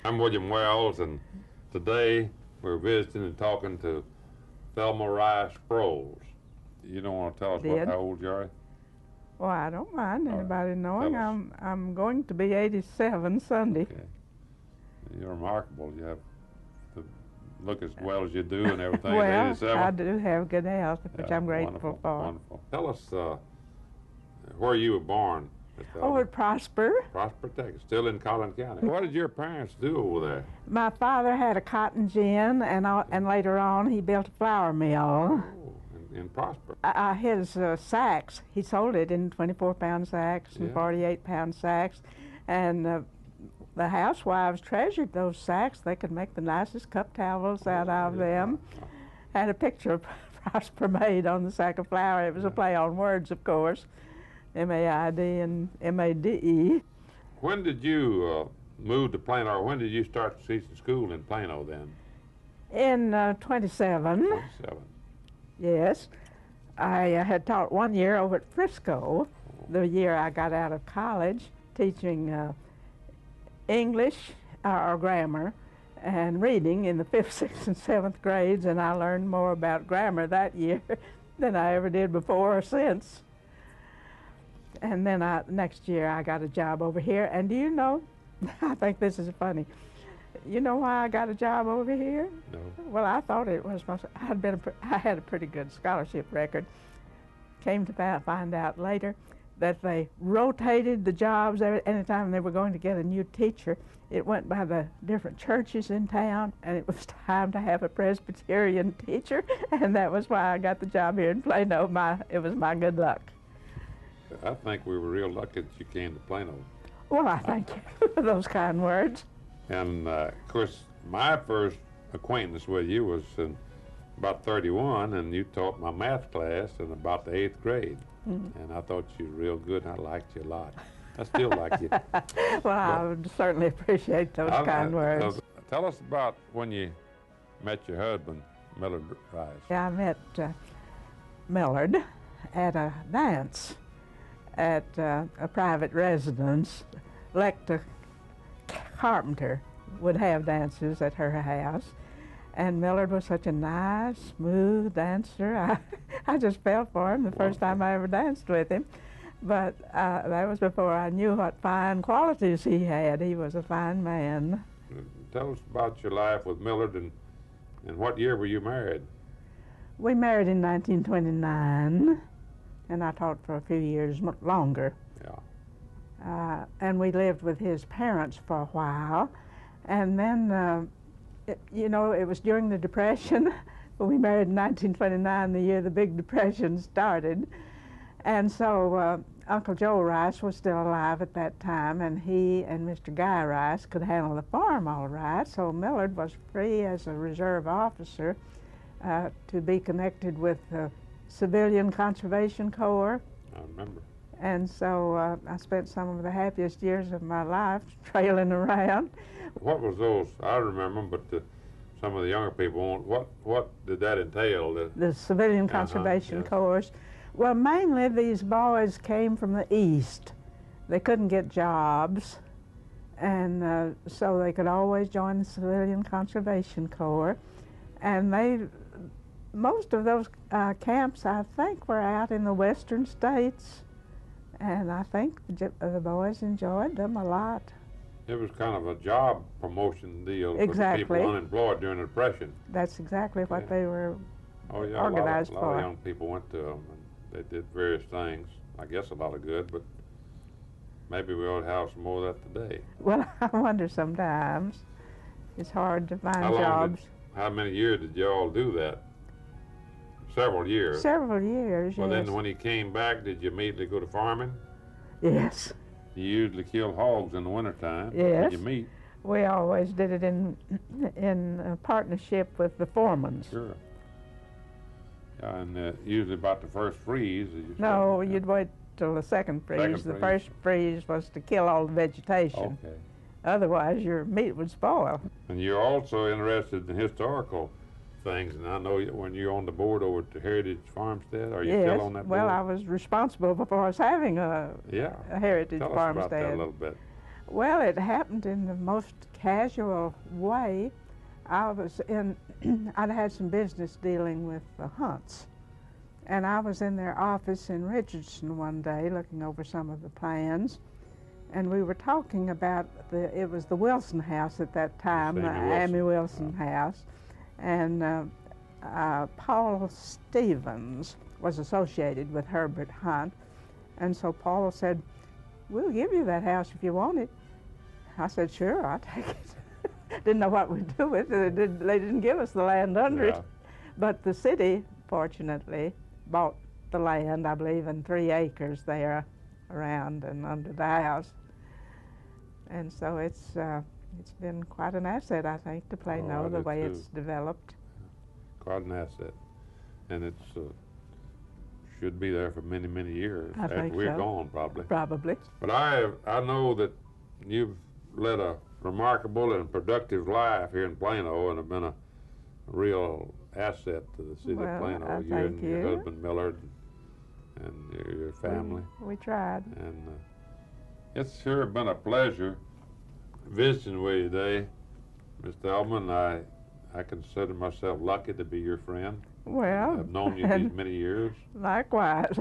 I'm William Wells, and today we're visiting and talking to Thelma Rice Sproles. You don't want to tell us how old you are? Well, I don't mind anybody knowing. Tell us. I'm going to be 87 Sunday. Okay. You're remarkable. You have to look as well as you do and everything. Well, 87. I do have good health, which I'm grateful for. Wonderful. Tell us where you were born. Oh, at Prosper. Prosper, Texas, still in Collin County. What did your parents do over there? My father had a cotton gin, and later on he built a flour mill. Oh, in Prosper. His sacks, he sold it in 24-pound sacks and 48-pound sacks, and the housewives treasured those sacks. They could make the nicest cup towels out of them. Had a picture of Prosper made on the sack of flour. It was a play on words, of course. M-A-I-D and M-A-D-E. When did you move to Plano, or when did you start teaching school in Plano then? In 27. 27. Yes. I had taught 1 year over at Frisco, the year I got out of college, teaching English, or grammar, and reading in the 5th, 6th, and 7th grades, and I learned more about grammar that year than I ever did before or since. And then next year I got a job over here, and do you know, I think this is funny, you know why I got a job over here? No. Well, I thought it was, I had a pretty good scholarship record. Came to find out later that they rotated the jobs anytime they were going to get a new teacher. It went by the different churches in town, and it was time to have a Presbyterian teacher, and that was why I got the job here in Plano. It was my good luck. I think we were real lucky that you came to Plano. Well, I thank you for those kind words. And, of course, my first acquaintance with you was in about 31, and you taught my math class in about the 8th grade. Mm-hmm. And I thought you were real good, and I liked you a lot. I still like you. Well, I would certainly appreciate those kind words. Tell us about when you met your husband, Millard Rice. Yeah, I met Millard at a dance at a private residence. Lecta Carpenter would have dances at her house, and Millard was such a nice, smooth dancer. I just fell for him the first time I ever danced with him, but that was before I knew what fine qualities he had. He was a fine man. Tell us about your life with Millard, and what year were you married? We married in 1929. And I taught for a few years longer. Yeah. And we lived with his parents for a while. And then, you know, it was during the Depression. We married in 1929, the year the big Depression started. And so Uncle Joe Rice was still alive at that time, and he and Mr. Guy Rice could handle the farm all right. So Millard was free as a reserve officer to be connected with Civilian Conservation Corps. I remember. And so I spent some of the happiest years of my life trailing around. What was those? I remember them, but some of the younger people won't. What did that entail? The Civilian Conservation Corps. Well, mainly these boys came from the East. They couldn't get jobs, and so they could always join the Civilian Conservation Corps. And most of those camps, I think, were out in the western states, and I think the boys enjoyed them a lot. It was kind of a job promotion deal for the people unemployed during the Depression. That's exactly what they were organized for. A lot of young people went to them, and they did various things. I guess a lot of good, but maybe we ought to have some more of that today. Well, I wonder sometimes. It's hard to find jobs. How many years did you all do that? Several years. Several years, well, yes. Then when he came back, did you immediately go to farming? Yes. You usually kill hogs in the wintertime. Yes. Did you meet? We always did it in partnership with the foremans. Sure. Yeah, and usually about the first freeze. No, you'd wait till the second freeze. The first freeze was to kill all the vegetation. Okay. Otherwise, your meat would spoil. And you're also interested in historical things, and I know when you're on the board over at the Heritage Farmstead, are you still on that board? Well, I was responsible before I was having a Heritage Farmstead. Farmstead. Tell us about that a little bit. Well, it happened in the most casual way. I was in, I'd had some business dealing with the Hunts, and I was in their office in Richardson one day looking over some of the plans, and we were talking about it was the Wilson House at that time, the Amy Wilson House, and Paul Stevens was associated with Herbert Hunt, and so Paul said, "We'll give you that house if you want it." I said, "Sure, I'll take it." Didn't know what we'd do with it. They didn't give us the land under it. But the city, fortunately, bought the land, I believe, in 3 acres there around and under the house. And so it's been quite an asset, I think, to Plano, the way it's developed. Quite an asset. And it should be there for many, many years. I after think we're so. gone, probably. Probably. But I know that you've led a remarkable and productive life here in Plano and have been a real asset to the city of Plano. You and your husband Millard and your family. We tried. And it's sure been a pleasure visiting with you today, Miss Thelma, and I consider myself lucky to be your friend. Well, I've known you these many years. Likewise.